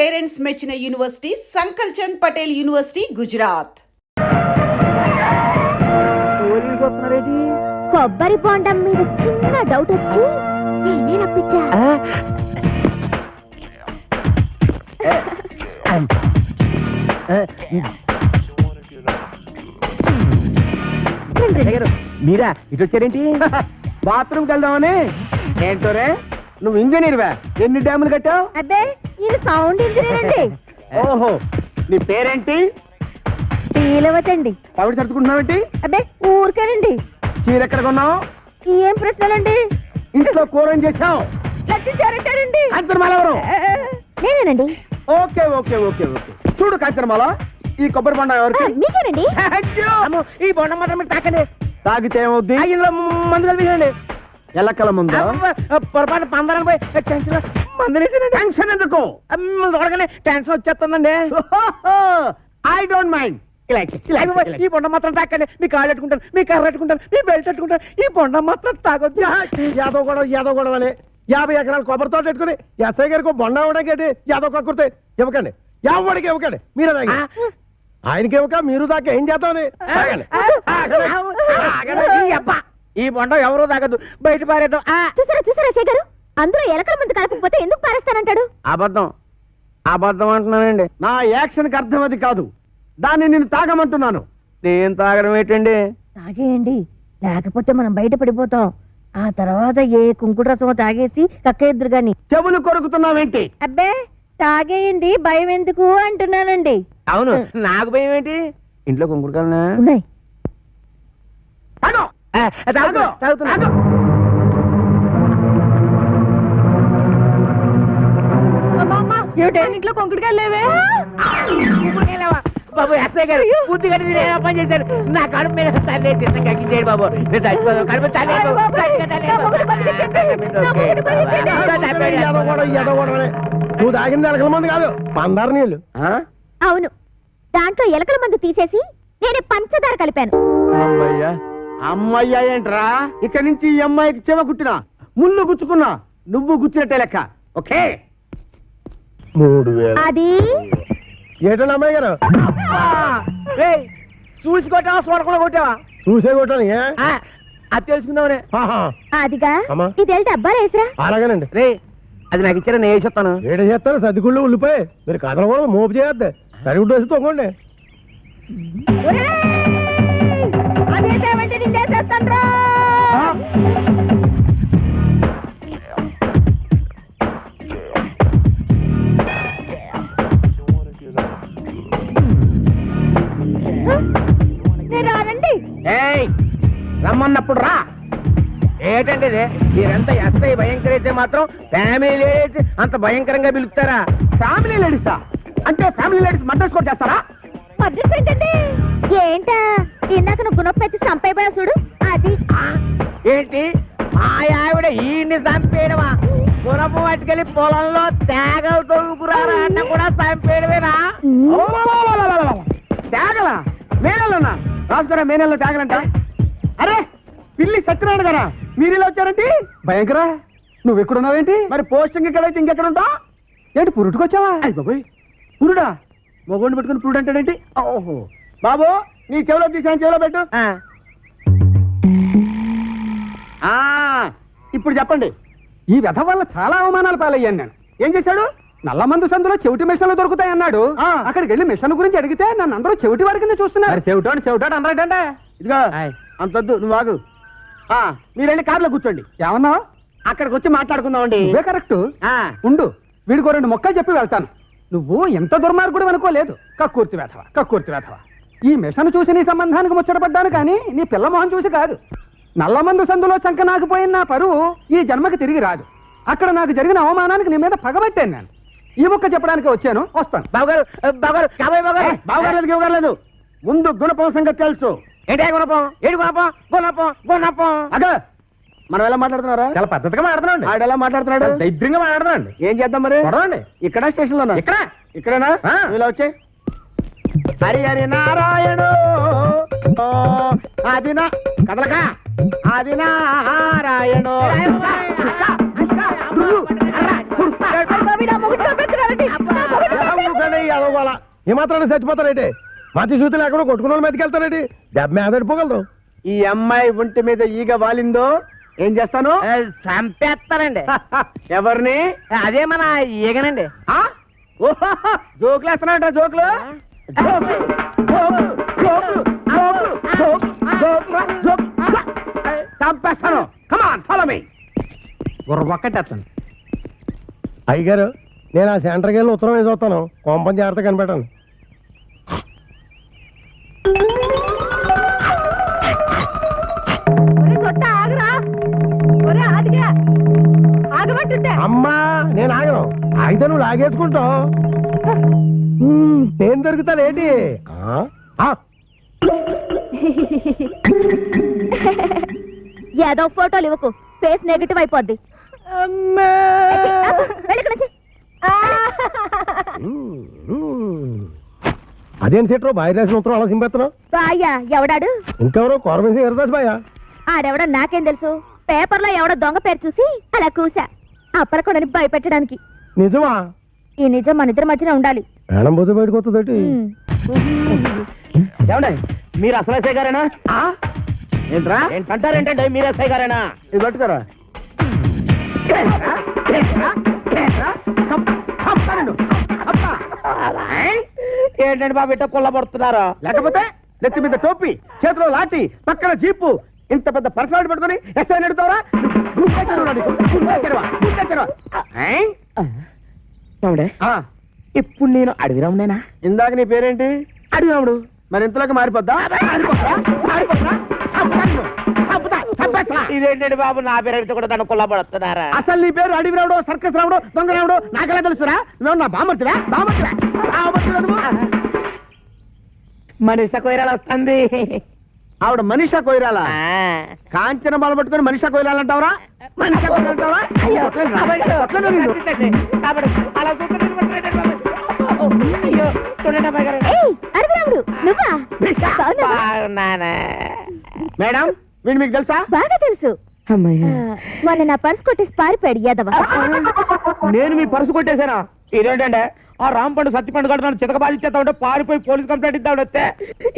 Parents మెచ్చిన university సంకల్ Chand Patel university Gujarat. కొబ్బరి బొండం మీద చిన్న డౌట్ వచ్చి నేనే రప్పించా. మీరా ఇటు వచ్చారేంటి? బాత్రూమ్కి వెళ్దామని. ఏంటోరే నువ్వు ఇంజనీర్వా? ఎన్ని డ్యాములు కట్టావు? అబ్బే ఇది సౌండ్ ఇంజనీర్ అండి. ఓహో, నీ పేరేంటి? శ్రీలవతండి. పవిడి సర్దుకుంటున్నావేంటి? అబ్బే ఊరికేనండి. చీర ఎక్కడ కొన్నావు? ఏం ప్రశ్నలండి? ఇంట్లో కూర ఏం చేసావు? లచ్చించారంటారండి. కాంచనమాల ఎవరు? నేనేనండి. Okay okay okay okay. చూడు కాంచనమాల, ఈ కొబ్బరి బొండ ఎవరికి? మీకేనండి. ఈ బొండ మాత్రం మీరు తాకండి. తాగితే ఏమవుద్ది? మందు కలిపి ఎల్లక్కల ముందు పొరపాటు పందరాలు పోయి టెన్షన్ ఎందుకు? చూడగానే టెన్షన్ వచ్చేస్తుందండి. I don't mind. ఈ బొండ మాత్రం తాకండి. మీ కాళ్ళు పెట్టుకుంటాను, మీ కర్ర పెట్టుకుంటాను, మీ బెల్ట్ పెట్టుకుంటాను. ఈ బొండ మాత్రం తాగొద్దు. యాదవ్ గొడవ అని 50 ఎకరాలు కొబ్బరితో పెట్టుకుని ఎస్ఐ గారికి బొండ ఇవ్వడానికి యాదవ్ కక్కుర్తే ఇవ్వకండి. ఎవరికి ఇవ్వకండి. మీరే తాగి ఆయనకి ఇవ్వక మీరు దాకా ఏం చేద్దామని. ఈ బొండ ఎవరో తాగద్దు, బయట పారేద్దాం. చూసారా శేఖర్ గారు, అందరూ ఎలకల ముందు కలపకపోతే ఎందుకు పారేస్తానంటాడు? అబద్ధం అంటున్నానండి. నా యాక్షన్కి అర్థం అది కాదు. దాన్ని నేను తాగమంటున్నాను. నేను తాగడం ఏంటండి? తాగేయండి, లేకపోతే మనం బయట పడిపోతాం. ఆ తర్వాత ఏ కుంకుడు రసమో తాగేసి కక్కేద్దరు గాని. చెవులు కొరుకుతున్నావేంటి? అబ్బే తాగేయండి, భయం ఎందుకు అంటున్నానండి. అవును, నాకు భయం ఏంటి? ఇంట్లో కుంకుడుకాయలు ఉన్నాయి. ఇంట్లో కొంకుడుకాయలు లేవే. బాబు ఎస్ఐ గారు బుద్ధి కట్టి మీరు ఏమో పని చేశారు. నా కడుపు మీద తల్లేసి కక్కించేయండి బాబు. నేను చచ్చిపోతాను. కడుపు నువ్వు తాగింది ఎలకల మంది కాదు, పందారు నీళ్ళు. అవును, దాంట్లో ఎలకల మందు తీసేసి నేనే పంచదార కలిపాను. అమ్మయ్యా అమ్మయ్యా ఏంట్రా? ఇక్కడి నుంచి ఈ అమ్మాయికి చెవ కుట్టినా, ముళ్ళు గుచ్చుకున్నా, నువ్వు గుచ్చినట్టే లెక్క. ఓకే 3000. అది ఏటండి అమ్మాయి గారు? చూసి కొట్టావా, చూడకుండా కొట్టావా? చూసే కొట్టాను. అది తెలుసుకుందామనే. అదిగా అమ్మా. ఇది డబ్బాలు వేసిరా. అలాగేనండి. రే అది నాకు ఇచ్చారా, నేను వేసేస్తాను. ఏడ చేస్తారు సర్దిగుళ్ళు ఉల్లిపోయి మీరు కథలు కూడా మోపు చేయద్దు. సరిగుడ్డు వేసి తొంగండి. రమ్మన్నప్పుడు రా. ఏంటంటే మీరంతా ఎస్ఐ భయంకర అయితే మాత్రం ఫ్యామిలీ లేడీస్ అంత భయంకరంగా పిలుస్తారా? ఫ్యామిలీ లేడీసా? అంటే ఫ్యామిలీ లేడీస్ మర్డర్స్ కూడా చేస్తారా? మద్రస్ ఏంటండి? ఏంటా ఇందాక నువ్వు గుణపెట్టి చంపైపోయా చూడు అది. ఏంటి మా ఆవిడ ఈయన్ని చంపేయడమా? గుణపు పట్టుకెళ్ళి పొలంలో తేగలు తొలుకురారా అన్న కూడా చంపేయడమేనా? తేగలా? మేనల్లోనా? రాసుకోరా, మేనల్లో తేగలంట. అరే పిల్లి సత్యనారాయణ గారా, మీరు ఇలా వచ్చారండి? భయంకర, నువ్వు ఎక్కడున్నావేంటి? మరి పోస్టింగ్ ఎక్కడైతే ఇంకెక్కడ ఉంటా? ఏంటి పురుటుకొచ్చావా? అయ్యి బాబోయ్, పురుడా? మొగోడిని పెట్టుకుని పురుడు అంటాడేంటి? ఓహో బాబు, నీ చెవిలో తీసాను, చెవిలో పెట్టు. ఇప్పుడు చెప్పండి. ఈ వ్యధ వల్ల చాలా అవమానాలు పాలయ్యాను నేను. ఏం చేశాడు? నల్లమందు సందులో చెవిటి మిషన్లు దొరుకుతాయన్నాడు. అక్కడికి వెళ్ళి మిషన్ గురించి అడిగితే నన్ను అందరూ చెవిటి వాడి కింద చూస్తున్నారు. చెవిటాడు అన్నాడంటే. ఇదిగో అంతొద్దు, నువ్వు ఆగు. మీరు వెళ్ళి కారులో కూర్చోండి. ఏమన్నా? అక్కడికి వచ్చి మాట్లాడుకుందామండి. ఇవే కరెక్ట్. ఉండు, వీడికో 2 మొక్కలు చెప్పి వెళ్తాను. నువ్వు ఎంత దుర్మార్గుడు అనుకోలేదు. కక్కుర్తి వేధవ. ఈ మిషన్ చూసి నీ సంబంధానికి ముచ్చటపడ్డాను కానీ నీ పిల్ల మొహం చూసి కాదు. నల్లమందు సందులో చంక నాకుపోయిన నా పరువు ఈ జన్మకి తిరిగి రాదు. అక్కడ నాకు జరిగిన అవమానానికి నీ మీద పగబట్టాను నేను. ఈ మొక్క చెప్పడానికి వచ్చాను, వస్తాను. బావగారు ముందు గుణపం సంగతి తెలుసు. ఏంటే గుణపం? ఏడు గుణపం. అదే మనం ఎలా మాట్లాడుతున్నారా? చాలా పద్ధతిగా మాట్లాడుతున్నాడు. ఆడు ఎలా మాట్లాడుతున్నాడు? దైద్యంగా మాట్లాడుతున్నాడు. ఏం చేద్దాం మరి? ఇక్కడ స్టేషన్ లో ఇక్కడేనా? ఇలా వచ్చే హరి నారాయణు అది నా కదలక అది నారాయణు. వాళ్ళ ఏమాత్రాన్ని చచ్చిపోతారేంటి మతి సూతులు ఎక్కడో కొట్టుకున్న వాళ్ళ మీదకి వెళ్తారేంటి దెబ్బ మీద పడిపోగలరు. ఈ అమ్మాయి ఒంటి మీద ఈగ వాలిందో ఏం చేస్తాను? చంపేస్తానండి. ఎవరిని? అదే మన ఈగనండి. జోకులు వేస్తున్నాడ? జోకులు చంపేస్తాను. Come on follow me. బుర్రబొక్కటేస్తాను. అయ్యగారు నేను ఆ సెంటర్కి వెళ్ళి ఉత్తరం వేసి వస్తాను. కొంపని జాగ్రత్త కనిపెట్టాను. అమ్మా నేను ఆగను. అయితే నువ్వు లాగేసుకుంటావు. నేను దొరుకుతానేంటి? ఏదో ఫోటోలు ఇవ్వకు, ఫేస్ నెగటివ్ అయిపోద్ది. అదేం సెట్రో బాయ్ రాసిన ఉత్తరం అలా సింపెత్తను. బాయ్యా ఎవడాడు? ఇంకెవరో కోరమేసి ఎరదాస్ బాయా. ఆడెవడో నాకేం తెలుసు. పేపర్లో ఎవడో దొంగ పేరు చూసి అలా కూసా, అప్పలకొండని భయపెట్టడానికి. నిజమా? ఈ నిజం మన ఇద్దరి మధ్యన ఉండాలి. మేడం పోతే బయటకు వస్తుంది. ఏమండి మీరు అసలు ఎస్ఐ గారేనా? ఏంట్రా ఏంటంటారేంటండి మీరు ఎస్ఐ గారేనా? ఇది పట్టుకోరా. ఏంటండి బాబు ఇట్ట కుళ్ళబడుతున్నారా? లేకపోతే నెత్తి మీద టోపీ, చేతిలో లాఠీ, పక్కన జీపు, ఇంత పెద్ద పర్సనాలిటీ పట్టుకొని ఎస్ఐ నడుతావరా? ఇప్పుడు నేను అడవిరామునేనా? ఇందాక నీ పేరేంటి? అడవిరాముడు. మరి ఇంతలోకి మారిపోద్దా? ఇదేంటండి బాబు నా పేరు కూడా తన కుళ్ళబడుతున్నారా? అసలు నీ పేరు అడవి రావడం, సర్కస్ రావడం, దొంగ రావడం నాకెలా తెలుసురా? నువ్వు నా బామర్తివా? మనిషి కొయ్యరాలు వస్తుంది. ఆవిడ మనిషా కొయ్యరాలా? కాంచన బాల పట్టుకొని మనిషా కొయ్యరాలంటావరా? మనిషా కొయ్యరాలంటావా? మేడం వీడు మీకు తెలుసా? బాగా తెలుసు. మొన్న నా పర్స్ కొట్టేసి పారిపోయాడు యాదవ. నేను మీ పరుసు కొట్టేశానా? ఇదేంటంటే ఆ రాంపండు సత్తిపండు కడుతున్నాడు చితకబాధిచ్చేస్తా ఉంటే పారిపోయి పోలీస్ కంప్లైంట్ ఇద్దాడు వస్తే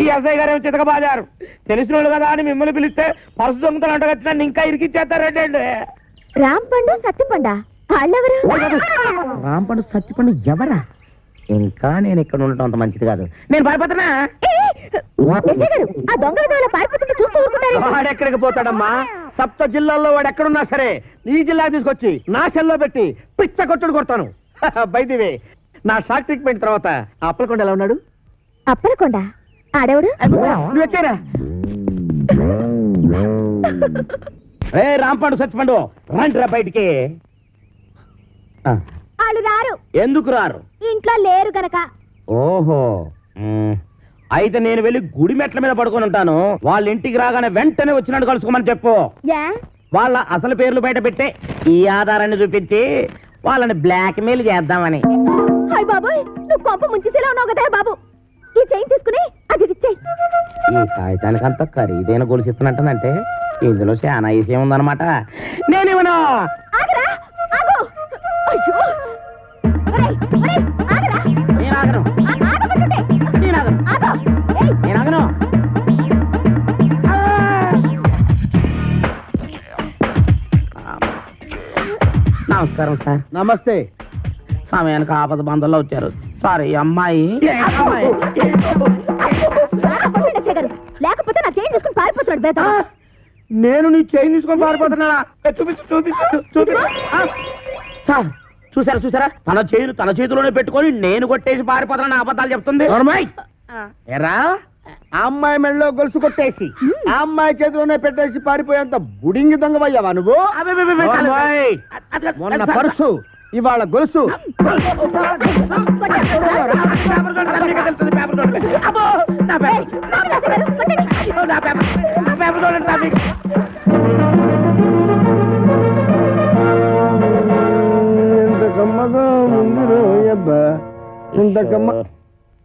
ఈ ఎస్ఐ గారు ఏమో చితకబాదారు. తెలిసిన వాళ్ళు కదా అని మిమ్మల్ని పిలిస్తే పరుసు దొంగతలు అంటగచ్చినా ఇంకా ఇరికిచ్చేస్తారంటే. రాంపండు సత్తిపండా వాళ్ళెవరు? రాంపండు సత్తిపండు ఎవరా? ఇంకా నేను ఇక్కడ ఉండటం అంత మంచిది కాదు. నేను పారిపోతున్నా. ఆ దొంగ విధంగా పారిపోతుంటే చూస్తూ ఊరుకుంటారు. వాడెక్కడికి పోతాడమ్మా? సప్త జిల్లాల్లో వాడు ఎక్కడున్నా సరే ఈ జిల్లా తీసుకొచ్చి నా సెల్లో పెట్టి పిచ్చ కొట్టుడు కొడతాను. బైదివే నా షాక్ ట్రీట్మెంట్ తర్వాత ఆ అప్పలకొండ ఎలా ఉన్నాడు? అప్పలకొండ ఆడెవడు? నువ్వు ఎక్కారా? ఏ రాంపండు సత్తిపండు రండిరా బయటికి. వాళ్ళు రారు. ఎందుకు రారు? ఇంట్లో లేరు గనక. ఓహో అయితే నేను వెళ్ళి గుడి మెట్ల మీద పడుకొని ఉంటాను. వాళ్ళ ఇంటికి రాగానే వెంటనే వచ్చినట్టు కలుసుకోమని చెప్పు. వాళ్ళ అసలు పేర్లు బయట పెట్టే ఈ ఆధారాన్ని చూపించి వాళ్ళని బ్లాక్ మెయిల్ చేద్దామని. హాయ్ బాబోయ్, నువ్వు పంప ముంచేసేలా ఉన్నావు కదా బాబు. ఈ చైన్ తీసుకుని అది ఇచ్చేయి. ఈ కాగితానికి అంత ఖరీదైన గొలుసు ఇస్తున్నట్టనంటే ఇందులో చాలా విషయం ఉందన్నమాట. నేనేమన్నా ఆగరా ఆగు. అయ్యో ఒరేయ్ ఒరేయ్ ఆగరా. నేను ఆగను. ఆగమంటుంటే. నేను ఆగను. ఆగు. ఏయ్ నేను ఆగను. నమస్కారం సార్. నమస్తే. సమయానికి ఆపద బంధంలో వచ్చారు. సారీ అమ్మాయి. లేకపోతే నా చైన్ తీసుకుని పారిపోతున్నాడు బేట. నేను నీ చైన్ తీసుకొని పారిపోతున్నాడా? చూపించు. సార్ చూసారా చూసారా తన చేతిలోనే పెట్టుకొని నేను కొట్టేసి పారిపోతానని అబద్ధాలు చెప్తుంది. ఎరా ఆ అమ్మాయి మెళ్ళలో గొలుసు కొట్టేసి ఆ అమ్మాయి చేతిలోనే పెట్టేసి పారిపోయేంత బుడింగి దొంగవయ్యావా నువ్వు? మొన్న పర్సు ఇవాళ గొలుసు.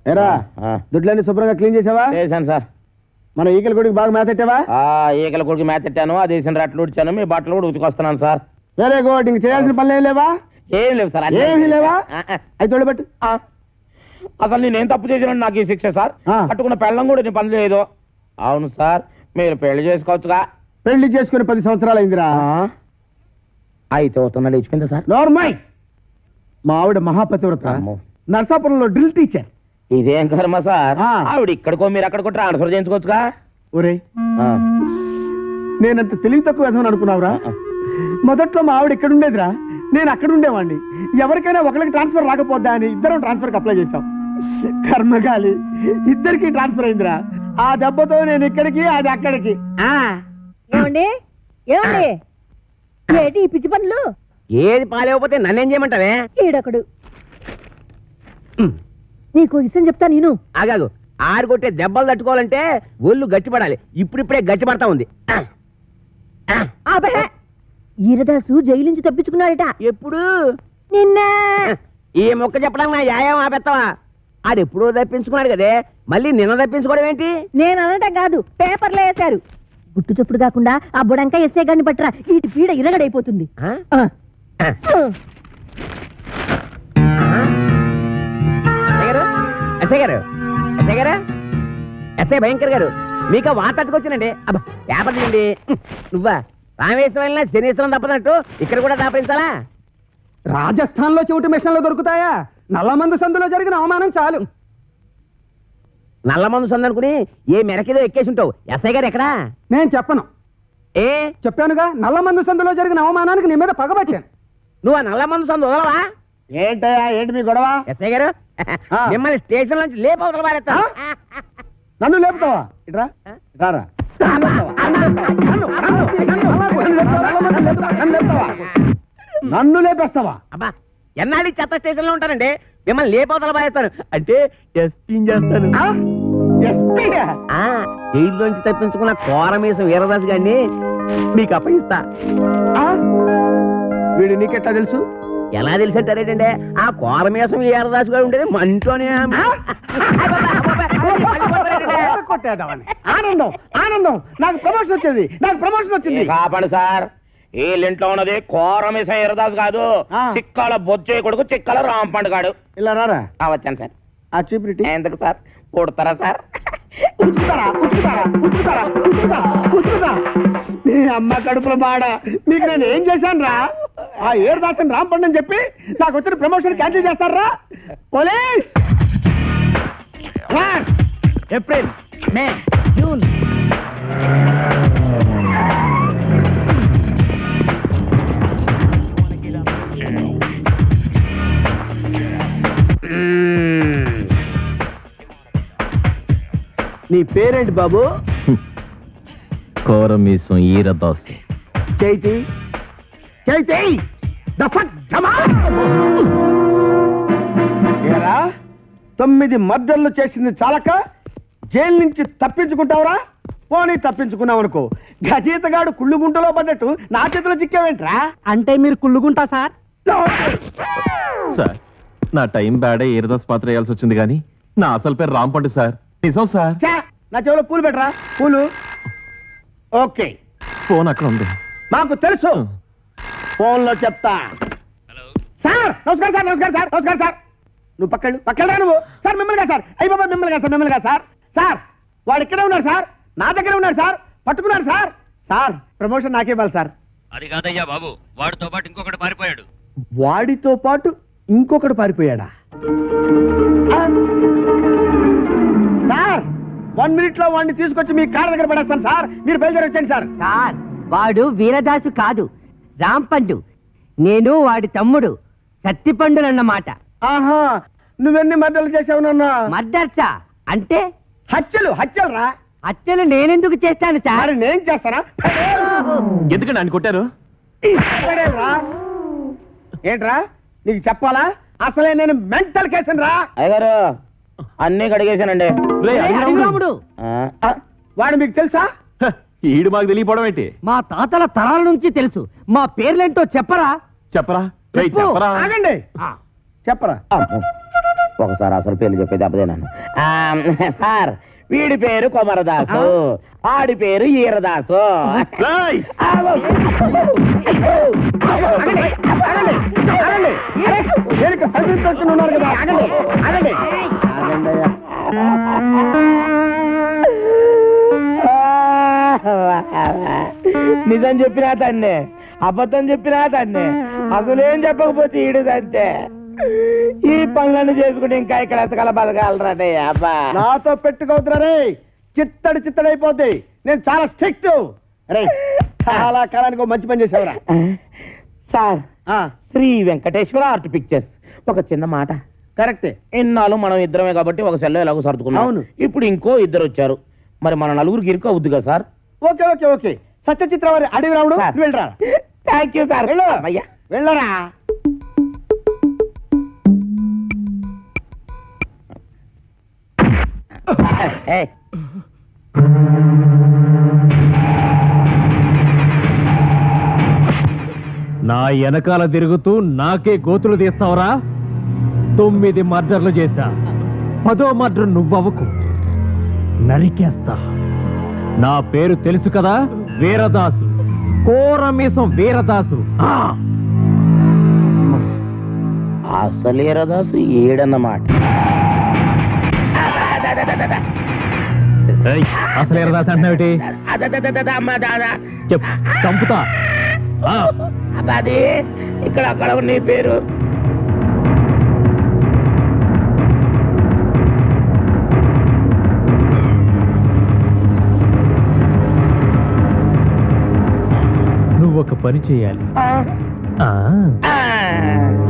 ఎరా దుడ్లన్నీ శుభ్రంగా క్లీన్ చేసావా? చేశాను సార్. మన ఈకల గుడికి బాగా మేతెట్టావా? ఈకల కొడుకు మేతెట్టాను, అది వేసిన రట్లు ఉడిచాను, మీ బట్టలు కూడా ఉతుకొస్తున్నాను సార్. Very good. ఇంక చేయాల్సిన పనులు ఏం లేవా? ఏం లేవు సార్. ఏమీ లేవా? అయితే తోడబెట్టు. అసలు నేనేం తప్పు చేసినా నాకు ఈ శిక్ష సార్ ఆ. పట్టుకున్న పెళ్ళం కూడా నేను పని లేదు. అవును సార్, మీరు పెళ్లి చేసుకోవచ్చుగా. పెళ్లి చేసుకుని 10 సంవత్సరాలు అయిందిరా. అయితే అవుతున్నా లేచిపోయిందా సార్? నార్మల్. మా ఆవిడ మహాపతివ్రత, అమ్మో. నర్సాపురంలో డ్రిల్ టీచర్. ఇదేం కర్మ సార్, ఆ. ఆవిడ ఇక్కడికో మీరు అక్కడికో ట్రాన్స్ఫర్ చేయించుకోవచ్చుగా. ఒరే, ఆ. నేనంత తెలివి తక్కువ విధమని అనుకున్నావురా? మొదట్లో మా ఆవిడ ఇక్కడ ఉండేదిరా, నేను అక్కడ ఉండేవాడిని. ఎవరికైనా ఒకరికి ట్రాన్స్ఫర్ రాకపోద్దా అని ఇద్దరం ట్రాన్స్ఫర్కి అప్లై చేశాం. కర్మగాలి, ఇద్దరికి ట్రాన్స్ఫర్ అయిందిరా. ఆ దెబ్బతో నేను ఇక్కడికి, అది అక్కడికి. ఏమండి ఏమండి ఏంటి ఈ పిచ్చి పనులు? ఏది పాలేకపోతే నన్నేం చేయమంటావే? ఈడొకడు. నీకు విషయం చెప్తా నేను. ఆగాగు, ఆరుకొట్టే దెబ్బలు తట్టుకోవాలంటే ఒళ్ళు గట్టిపడాలి. ఇప్పుడిప్పుడే గట్టిపడతా ఉంది. ఆబహే! ఈరదాసు జైలు నుంచి తప్పించుకున్నాడట. ఎప్పుడు? నిన్న. ఈ మొక్క చెప్పడానికి నా యాయం ఆపెత్తావా? ఆడెప్పుడో తప్పించుకున్నాడు కదే, మళ్ళీ నిన్న తప్పించుకోవడం ఏంటి? నేను అనటం కాదు, పేపర్లో వేశారు. గుట్టు చప్పుడు కాకుండా ఆ బుడంకా ఎస్ఏ గారిని పట్టరా, ఈటి పీడ ఇరగడైపోతుంది. ఆ? ఆ. ఎస్ఐ గారు, ఎస్ఐ గారు, ఎస్ఐ భయంకర్ గారు, మీకు వార్త తట్టుకొచ్చానండి. అబ్బా, పేపర్ తీయండి. నువ్వా? రామేశ్వరం వెళ్ళినా శనీశ్వరం తప్పనట్టు ఇక్కడ కూడా దాపరించాలా? రాజస్థాన్ లో చెవిటి మిషన్లు దొరుకుతాయా? నల్లమందు సందులో జరిగిన అవమానం చాలు. నల్ల మందు సందనుకుని ఏ మెరకేదో ఎక్కేసి ఉంటావు. ఎస్ఐ గారు ఎక్కడా? నేను చెప్పను. ఏ చెప్పానుగా, నల్లమందు సందులో జరిగిన అవమానానికి నీ మీద పగబట్టాను. నువ్వు ఆ నల్ల మందు సందు వదలవా? ఏంటయ్యా, ఏంటి మీ గొడవ? ఎస్ఐ గారు, మిమ్మల్ని స్టేషన్ నుంచి లేపవతల పారేస్తా. నన్ను లేపుతావా? ఇట్రా, రారా. నన్ను లేపేస్తావా? అబ్బా, ఎన్నాళ్ళు చెత్త స్టేషన్ లో ఉంటానండి, మిమ్మల్ని లేపవతల పారేస్తాను. అంటే టెస్టింగ్ చేస్తాను. జైల్లోంచి తప్పించుకున్న కోరమేసం వీరదాస్ గారిని మీకు అప్పగిస్తా. వీడు నీకెట్లా తెలుసు? ఎలా తెలిసంటారేటండి, ఆ కోరమేసం వీరదాస్ గారు ఉండేది మంటోనే. కొట్టేద్దామని. ఆనందం, ఆనందం, నాకు ప్రమోషన్ వచ్చింది, నాకు ప్రమోషన్ వచ్చింది. కాపాడు సార్, వీళ్ళింట్లో ఉన్నది కోరమేసం వీరదాస్ కాదు, చిక్కాల బొచ్చే కొడుకు చిక్కాల రాంపండు గాడు. ఇలా రారా, వచ్చాను సార్. ఆ చీపురిటి ఎందుకు సార్? కొడతారా సార్? నీ అమ్మ కడుపుల బాడ, మీకు నేను ఏం చేశాను రా? ఆ ఏరుదాసన్ రాంపండు అని చెప్పి నాకు వచ్చిన ప్రమోషన్ క్యాన్సిల్ చేస్తారా? పోలీస్! ఏప్రిల్, మే, జూన్. నీ పేరేంటి బాబు? కోరమీసం ఈరదాసు. చైతి చైతి ఏరా, 9 మర్డర్లు చేసింది చాలక జైలు నుంచి తప్పించుకుంటావురా? పోనీ తప్పించుకున్నావు అనుకో, గజీతగాడు కుళ్ళుగుంటలో పడ్డట్టు నా చేతిలో చిక్కావేంట్రా? అంటే మీరు కుళ్ళుకుంటా సార్? సార్, నా టైం బ్యాడే ఈరదాస్ పాత్ర వేయాల్సి వచ్చింది కానీ నా అసలు పేరు రాంపండు సార్. నిజం సార్. ఛా, నా చెవిలో పూలు పెట్టరా, పూలు. ఓకే, ఫోన్ అక్కడ ఉంది. మాకు తెలుసు, ఫోన్లో చెప్తా. సార్ నమస్కారం సార్, నమస్కారం సార్, నమస్కారం సార్. నువ్వు పక్కన నువ్వు. సార్ మిమ్మల్ని కాదు సార్, అయ్యి బాబా మిమ్మల్ని కాదు సార్, మిమ్మల్ని కాదు సార్. సార్ వాడు ఇక్కడే ఉన్నారు సార్, నా దగ్గర ఉన్నారు సార్, పట్టుకున్నారు సార్. సార్ ప్రమోషన్ నాకే ఇవ్వాలి సార్. అది కాదయ్యా బాబు, వాడితో పాటు ఇంకొకటి పారిపోయాడు. వాడితో పాటు ఇంకొకడు పారిపోయాడా? ఆ? సార్ 1 minute లో వాడిని తీసుకొచ్చి మీ కాళ్ళ దగ్గర పడేస్తాను సార్, మీరు బయలుదేరి వచ్చండి సార్. సార్, వాడు వీరదాసు కాదు, రాంపండు. నేను వాడి తమ్ముడు సత్తిపండునన్నమాట. ఆహా, నువ్వెన్ని మర్డర్లు చేసావు నాన్న? మర్డర్సా అంటే? హత్యలు రా. హత్యలు నేనెందుకు చేస్తాను సార్? మరి నేను చేస్తానా? ఎందుకండి ఆయన కొట్టారు? పడేయరా. ఏంట్రా నీకు చెప్పాలా? అసలే నేను మెంటల్ కేసును రా. అయ్యగారు, అన్నీ కడిగేశానండి. అడిగినప్పుడు వాడు మీకు తెలుసా? హ, ఈడు మాకు తెలియపోవడం ఏంటి? మా తాతల తరాల నుంచి తెలుసు. మా పేర్లేంటో చెప్పరా? చెప్పరా? రేయ్, చెప్పు. చెప్పరా? ఆగండి, చెప్పరా. ఒకసారి అసలు పేర్లు చెప్పేది అబ్బదేనాను. సార్, వీడి పేరు కొమరదాసు, ఆడి పేరు ఈరదాసు. రేయ్! ఆగండి, ఆగండి, ఆగండి. దేనికి సర్టిఫికెట్ ఉన్నారు కదా, ఆగండి, ఆగండి. నిజం చెప్పినా తన్నే, అబద్ధం చెప్పినా తన్నే, అసలేం చెప్పకపోతే ఈడుదంతే. ఈ పనులను చేసుకుంటే ఇంకా ఇక్కడ ఎత్తకాల బతకాలరానే అబ్బా. నాతో పెట్టుకోవద్దురా రే, చిత్తడైపోద్ది. నేను చాలా స్ట్రిక్ట్. రే చాలా కాలానికి ఒక మంచి పని చేసావురా. Sir, Sri Venkateswara Art Pictures, ఒక చిన్న మాట. కరెక్టే. ఇన్నాళ్ళు మనం ఇద్దరమే కాబట్టి ఒక సెల్లో ఎలాగో సర్దుకున్నాం. అవును. ఇప్పుడు ఇంకో ఇద్దరు వచ్చారు, మరి మన నలుగురికి ఇరుకు అవుద్ది కదా sir? Okay okay okay. Satyachitra వారి అడవి రాముడు, సార్. నువ్వు వెళ్ళరా. Thank you sir. వెళ్ళు. అయ్యా వెళ్ళరా. ఏయ్. నా వెనకాల తిరుగుతూ నాకే గోతులు తీస్తావురా? 9 మర్డర్లు చేశా, 10వ మర్డర్ నువ్వవకు, నరికేస్తా. నా పేరు తెలుసు కదా, వీరదాసు, కోరమీసం వీరదాసు. అసలేరదాసు ఏడన్నమాట. అసలు వీరదాసు అంటున్నావుటి? చెప్పు, చంపుతా. అది ఇక్కడ అక్కడ నీ పేరు. నువ్వు ఒక పని చేయాలి.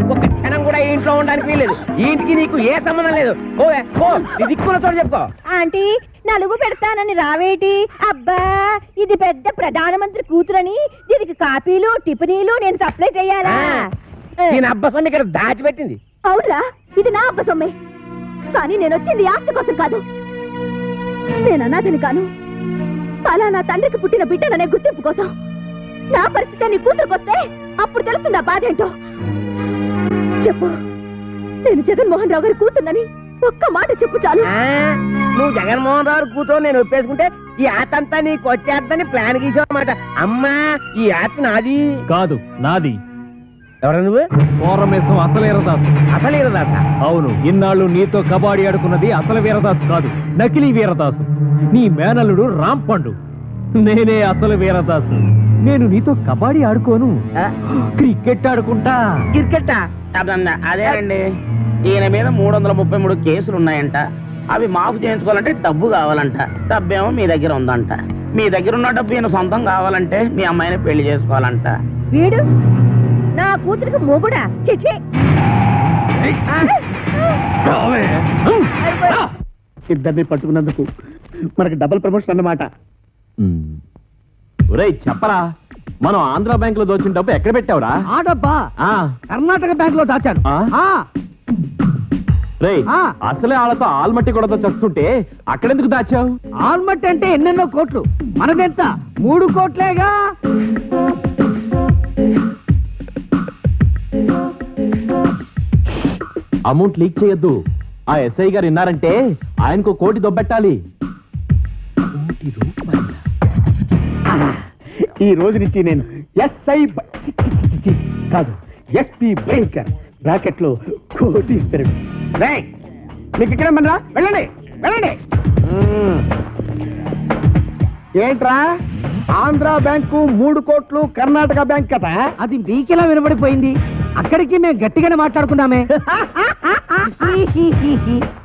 ఇంకొక క్షణం కూడా ఈ ఇంట్లో ఉండడానికి వీలేదు. ఈ ఇంటికి నీకు ఏ సంబంధం లేదు. ఓవే ఓ, నీ దిక్కున్న చోటు చెప్పుకో. ఆంటీ, నలుగు పెడతానని రావేటి? అబ్బా, ఇది పెద్ద ప్రధానమంత్రి కూతురని దీనికి కాపీలు టిఫినీలు నేను సప్లై చెయ్యాలా? నేను అబ్బసం ఇక్కడ దాచిపెట్టింది. అవునా? ఇది నా అబ్బ సొమ్మే, కానీ నేను వచ్చింది ఆస్తి కోసం కాదు. నేను అనాథని కాను, అలా నా తండ్రికి పుట్టిన బిడ్డననే గుర్తింపు కోసం. నా పరిస్థితి నీ కూతురుకొస్తే అప్పుడు తెలుస్తుంది ఆ బాధ ఏంటో. చెప్పు, నేను జగన్మోహన్ రావు గారి కూతున్నని ఒక్క మాట చెప్పు చాలు. నువ్వు జగన్మోహన్ రావు కూతురు నేను ఒప్పేసుకుంటే ఈ ఆట అంతా నీకు వచ్చేద్దని ప్లాన్ గీసావన్నమాట. అమ్మా, ఈ ఆట నాది కాదు, నాది. ఎవరు నువ్వు? కోరమేసం అసలు వీరదాసు. అసలు వీరదాస? అవును. ఇన్నాళ్ళు నీతో కబాడీ ఆడుకున్నది అసలు వీరదాసు కాదు, నకిలీ వీరదాసు. నీ మేనల్లుడు రాంపండు. నేనే అసలు వీరదాసు. నేను నీతో కబాడీ ఆడుకోను, క్రికెట్ ఆడుకుంటా. క్రికెట్? అదేనండి, ఈయన మీద 333 కేసులు ఉన్నాయంట. అవి మాఫ్ చేయించుకోవాలంటే డబ్బు కావాలంట. డబ్బేమో మీ దగ్గర ఉందంట. మీ దగ్గర ఉన్న డబ్బు ఈయన సొంతం కావాలంటే మీ అమ్మాయిని పెళ్లి చేసుకోవాలంట. వీడు నా కూతురికి మొగుడా? చిచి! ఇద్దరిని పట్టుకున్నందుకు మనకి డబుల్ ప్రమోషన్ అన్నమాట. ఒరేయ్ చెప్పరా, మనం ఆంధ్ర బ్యాంక్ లో దోచిన డబ్బు ఎక్కడ పెట్టావురా? ఆ డబ్బా కర్ణాటక బ్యాంక్ లో దాచాను. రేయ్, అసలే వాళ్ళతో ఆల్మట్టి కూడా చస్తుంటే అక్కడెందుకు దాచావు? ఆల్మట్టి అంటే ఎన్నెన్నో కోట్లు, మనదెంత? 3 కోట్లేగా. అమౌంట్ లీక్ చేయొద్దు. ఆ ఎస్ఐ గారు విన్నారంటే ఆయనకు 1 కోటి దొబ్బెట్టాలి. ఈ రోజు నుంచి నేను ఎస్ఐ కాదు, ఎస్పీ భయంకర్, బ్రాకెట్ లో కోటీశ్వరుడు. మీకు ఇక్కడ మనరా, వెళ్ళండి వెళ్ళండి. ఏంట్రా, ఆంధ్ర బ్యాంకు 3 కోట్లు, కర్ణాటక బ్యాంక్ కదా? అది మీకెలా వినబడిపోయింది? అక్కడికి మేము గట్టిగానే మాట్లాడుకున్నామే.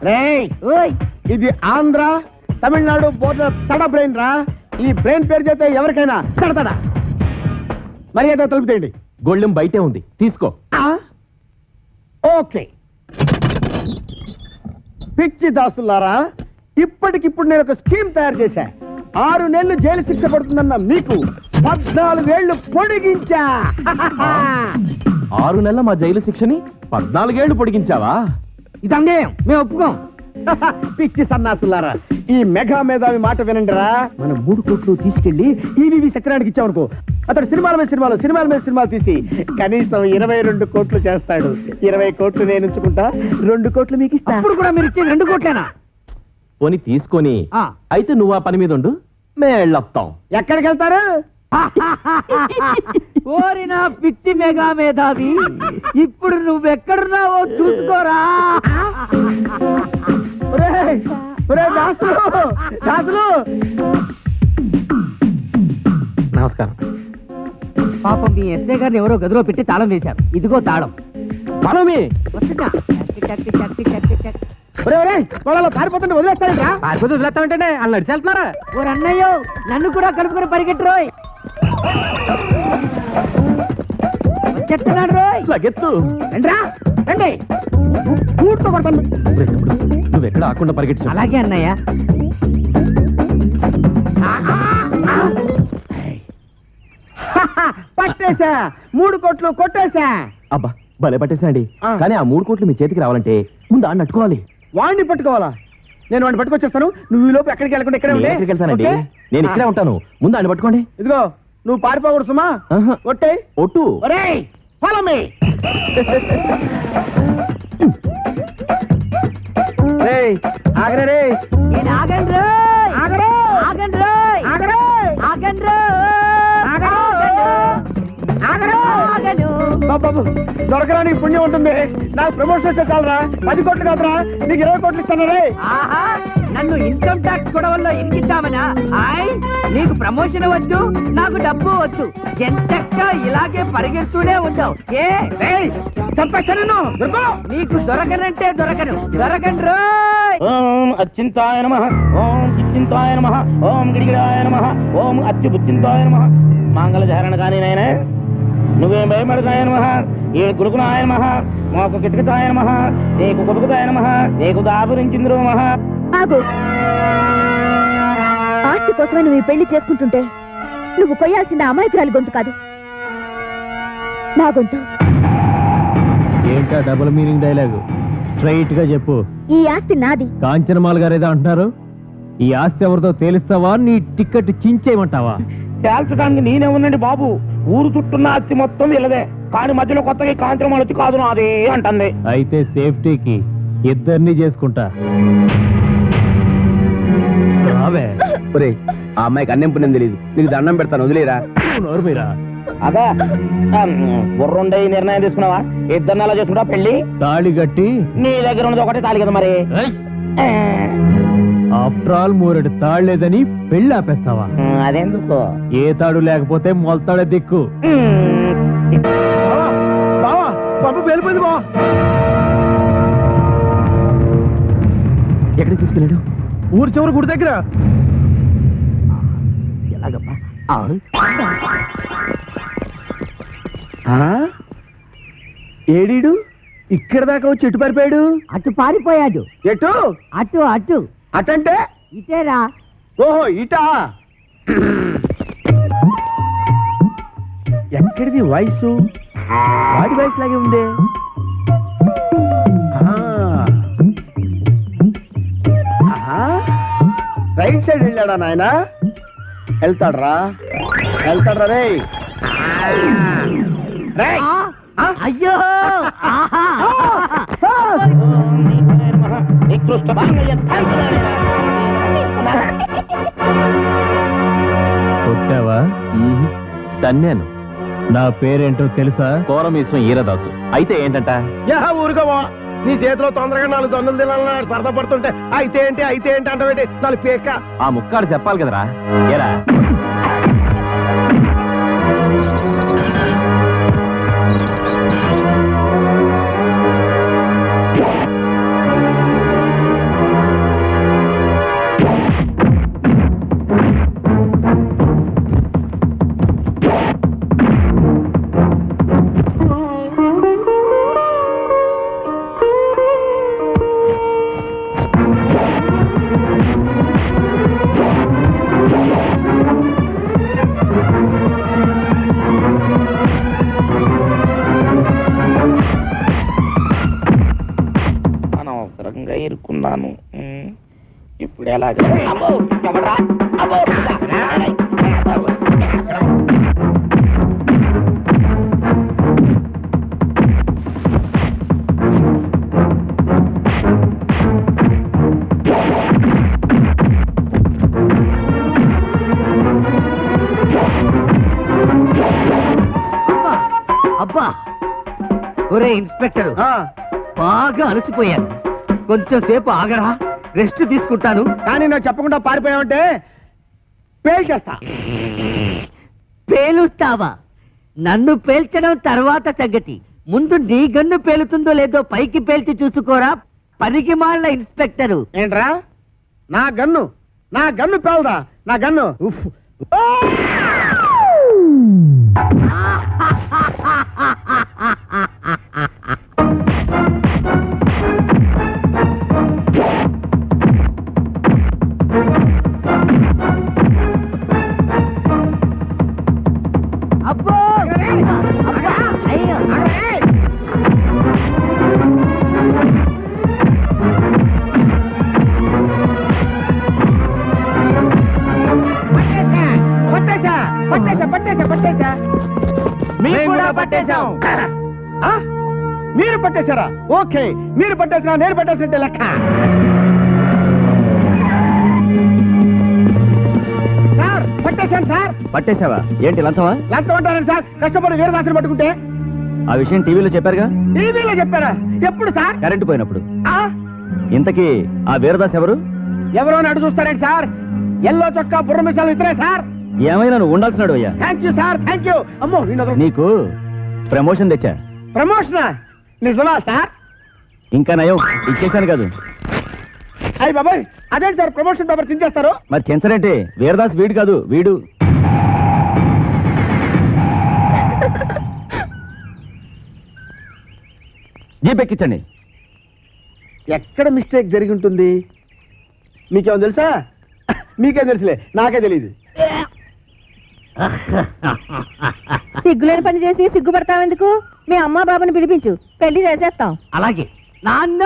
రేయ్, ఇది ఆంధ్ర తమిళనాడు బోర్డర్ తడ బ్రెయిన్ రా. ఈ బ్రెయిన్ పేరు చేస్తే ఎవరికైనా తడతడా. మర్యాద తలుపుతేయండి. గొళ్ళెం బయటే ఉంది, తీసుకో. ఓకే. పిచ్చి దాసులారా, ఇప్పటికిప్పుడు నేను ఒక స్కీమ్ తయారు చేశా. 6 నెలలు జైలు శిక్ష పడుతుందన్న మీకు 14 ఏళ్లు పొడిగించా. 6 నెలల మా జైలు శిక్షని 14 ఏళ్లు పొడిగించావా? ఇది అన్యాయం, మేము ఒప్పుకోం. పిచ్చి సన్నాసులారా, ఈ మెగా మేధావి మాట వినండిరా. మనం 3 కోట్లు తీసుకెళ్లి ఈవీవి సత్యనారాయణకి ఇచ్చామనుకో, అతడు సినిమాల మీద సినిమాలు తీసి కనీసం 22 కోట్లు చేస్తాడు. 20 కోట్లు నేను ఉంచుకుంటా, 2 కోట్లు మీకు ఇస్తా. ఇప్పుడు కూడా మీరు ఇచ్చే 2 కోట్లేనా? పోని తీసుకొని అయితే నువ్వు ఆ పని మీద ఉండు, మేము వెళ్ళొస్తాం. ఎక్కడికి వెళ్తారు? ఓరి నా పిచ్చి మెగా మేధావి, ఇప్పుడు నువ్వెక్కడున్నావో చూసుకోరా. దాసులు నమస్కారం. ఎస్ఐ గారిని ఎవరో గదిలో పెట్టి తాళం వేశారు. ఇదిగో తాళం. మనమే పారిపోతుంటే వదిలేస్తారా? పారిపోతే వదిలేస్తామంటే వాళ్ళు నడిచి వెళ్తున్నారా? ఓ అన్నయ్యో, నన్ను కూడా కలుపుకొని పరిగెట్టురోయ్. వచ్చేస్తున్నాడు రోయ్. లగెత్తు. రండ్రా, రండి. కూర్చో కొడతాను. నువ్వు ఎక్కడ ఆకుండా పరిగెట్టు. అలాగే అన్నయ్య. పట్టేశా, 3 కోట్లు కొట్టేశా. అబ్బా భలే పట్టేసండి. కానీ ఆ 3 కోట్లు మీ చేతికి రావాలంటే ముందు ఆడిని అట్టుకోవాలి. వాడిని పట్టుకోవాలా? నేను వాడిని పట్టుకొచ్చేస్తాను. నువ్వు ఈ లోపు ఎక్కడికి వెళ్ళకుండా ఇక్కడే ఉండే. ఎక్కడికి వెళ్తానండి? ఓకే? నేను ఇక్కడే ఉంటాను. ముందు ఆడిని పట్టుకోండి. ఇదిగో నువ్వు పారిపోకూడదు సుమా. ఆహా. ఒట్టే ఒట్టు. ఒరేయ్, follow me. రేయ్, ఆగరే రేయ్. నేను ఆగండి రోయ్. ఆగరే. ఆగండి రోయ్. ఆగరే. ఆగండి రోయ్. ఆగరే. ఆగరే. ఆగను. బాబు, దొరకరా నీకు పుణ్యం ఉంటుంది. నాకు ప్రమోషన్ వస్తే చాలరా. 10 కోట్లు కాదురా, నీకు 20 కోట్లు ఇస్తాను రే. నన్ను ఇన్కమ్ ట్యాక్స్ గొడవల్లో ఇరికిద్దామనా? నీకు ప్రమోషన్ వద్దు, నాకు డబ్బు వద్దు. ఎంతక్క ఇలాగే పరిగెడుతూనే ఉంటావు. చంపేస్తాను. నీకు దొరకనంటే దొరకను. దొరకండి రోయ్. ఓం అచ్చింతాయ నమః, ఓం చిచ్చింతాయ నమః, ఓం గిడిగిడాయ నమః, ఓం అచ్యుబుచ్చింతాయ నమః. మంగళధారణ కానీ నాయన నువ్వేం భయపడతాయ నమః, ఏ గురుకునాయ నమః, మాకు కిటకితాయ నమః, నీకు కొడుకుతాయ నమః, నీకు దాపురించింద్రు నమః. ఆగు. ఆస్తి కోసమే నువ్వు ఈ పెళ్లి చేసుకుంటుంటే నువ్వు కొయ్యాల్సిన అమాయకురాలి గొంతు కాదు, నా గొంతు. ఏంటా డబుల్ మీనింగ్ డైలాగు? స్ట్రైట్ గా చెప్పు. ఈ ఆస్తి నాది. కాంచనమాల గారు ఏదో అంటున్నారు. ఈ ఆస్తి ఎవరితో తేలిస్తావా, నీ టికెట్ చించేయమంటావా? తేల్చడానికి నేనే ఉండండి బాబు. ఊరు చుట్టున్న ఆస్తి మొత్తం వీళ్ళదే. కానీ మధ్యలో కొత్తగా కాంచనం వచ్చి కాదు నాదే అంటుంది. అయితే సేఫ్టీకి ఇద్దరిని చేసుకుంటా. రావే. ఆ అమ్మాయికి అన్నం పుణ్యం తెలియదు. నీకు దండం పెడతాను, వదిలేరా. నోరు మీరా. అదా బుర్రుండే నిర్ణయం తీసుకున్నావా? ఇద్దరిని అలా చేసుకుంటా పెళ్లి. తాళి కట్టి నీ దగ్గర ఉన్నది ఒకటే తాళి కదా మరి. ఆఫ్టర్ ఆల్ మూరెడు తాడు లేదని పెళ్లి ఆపేస్తావా? అదెందుకు? ఏ తాడు లేకపోతే మొలతాడే దిక్కు. బావా, బాబు వెళ్ళిపోయింది బావా. ఎక్కడికి తీసుకెళ్ళాడు? ఊరు చివరి గుడి దగ్గర. ఎలాగబ్బా? ఏడీడు ఇక్కడ దాకా వచ్చి ఎటు పారిపోయాడు? అటు పారిపోయాడు. ఎటు? అటు అటు అటంటే ఇటేరా. ఓహో ఇటా. ఎక్కడిది వయసు? వాడి వయసు లాగే ఉందే. రైట్ సైడ్ వెళ్ళాడా నాయనా? వెళ్తాడ్రా రే. అయ్యో కొట్టావా? తన్నాను. నా పేరేంటో తెలుసా? కోరమేశ్వం ఈరదాసు. అయితే ఏంటంట? ఊరుకోవా, నీ చేతిలో తొందరగా 4 దన్నులు తినాలని సరదా పడుతుంటే అయితే ఏంటి అంటే 4 పేక. ఆ ముక్కాడు చెప్పాలి కదరా. ఏరా అనవసరంగా ఇరుక్కున్నాను. ఇప్పుడు ఎలాగ? అబ్బా, ఒరే ఇన్స్పెక్టర్, బాగా అలసిపోయాను. కొంచెం సేపు ఆగరా, రెస్ట్ తీసుకుంటాను. కానీ నువ్వు చెప్పకుండా పారిపోయావంటే పేల్చేస్తా. పేలుస్తావా? నన్ను పేల్చడం తర్వాత సంగతి. ముందు నీ గన్ను పేలుతుందో లేదో పైకి పేల్చి చూసుకోరా పనికి మాలిన ఇన్స్పెక్టరు. ఏంట్రా నా గన్ను పేలదా? నా గన్ను ఉఫ్. అబ్బో అయ్యో పట్టేశా. ఆ? మీరు పట్టేశారా? ఓకే, మీరు పట్టేసినా నేను పట్టేసినట్టే లెక్క. సార్ పట్టేశాను సార్. పట్టేశావా? ఏంటి లంచమా? లంచం అంటారండి సార్, కష్టపడి వీరదాసుని పట్టుకుంటే. ఆ విషయం టీవీలో చెప్పారుగా? టీవీలో చెప్పారా? ఎప్పుడు సార్? కరెంటు పోయినప్పుడు. ఆ? ఇంతకీ ఆ వీరదాస్ ఎవరు? ఎవరో నడు చూస్తారండి సార్. ఎల్లో చొక్కా బుర్ర మిసాలు ఇతరే సార్. ఏమైనా నువ్వు ఉండాల్సినాడు అయ్యా. Thank you sir, thank you. అమ్మో నీకు ప్రమోషన్ తెచ్చా. ప్రమోషనా? నిజమా సార్? ఇంకా నయం, ఇచ్చేసాను కాదు. అయ్యి బాబాయ్, అదేంటి సార్ ప్రమోషన్ పేపర్ చించేస్తారు? మరి చెంచరేంటి? వీరదాస్ వీడు కాదు, వీడు. జీప్ ఎక్కించండి. ఎక్కడ మిస్టేక్ జరిగి ఉంటుంది? మీకేమో తెలుసా? మీకేం తెలుసులే, నాకే తెలియదు. సిగ్గులేని పని చేసి సిగ్గుపడతావెందుకు? మీ అమ్మా బాబుని పిలిపించు, పెళ్లి చేసేస్తాం. అలాగే. నాన్న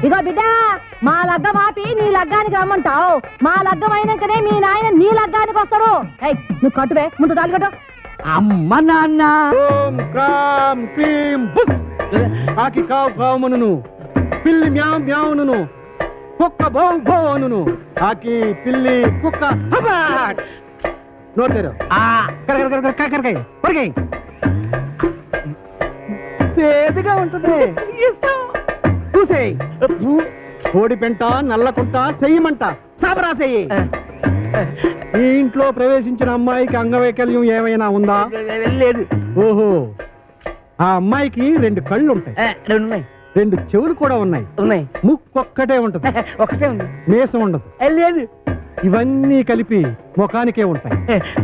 ఇగో బిడ్డ, మా లగ్గం ఆపి నీ లగ్గానికి రమ్మంటావు. మా లగ్గం అయినాకనే మీ నాయన నీ లగ్గానికి వస్తాడు. నువ్వు కట్టువే, ముందు తాళి కట్టు. అమ్మ నాన్న ఓం క్రాం క్లీం బుస్. ఆకి కావు కావుమనును, పిల్లి మ్యావ్ మ్యావును, కుక్క భౌ భౌనును, ఆకి పిల్లి కుక్క హబాట్. నోటేరు సేదుగా ఉంటుంది. చూసేయ్. కోడి పెంట నల్లకుంట చెయ్యమంట సాబరా చెయ్యి. ఈ ఇంట్లో ప్రవేశించిన అమ్మాయికి అంగవైకల్యం ఏమైనా ఉందా? లేదు. ఓహో, ఆ అమ్మాయికి 2 కళ్ళు ఉంటాయి, 2 చెవులు కూడా ఉన్నాయి, ముక్కు ఒక్కటే ఉంటది, ఒకటే ఉంది, మీసం ఉండదు. లేదు. ఇవన్నీ కలిపి ముఖానికే ఉంటాయి.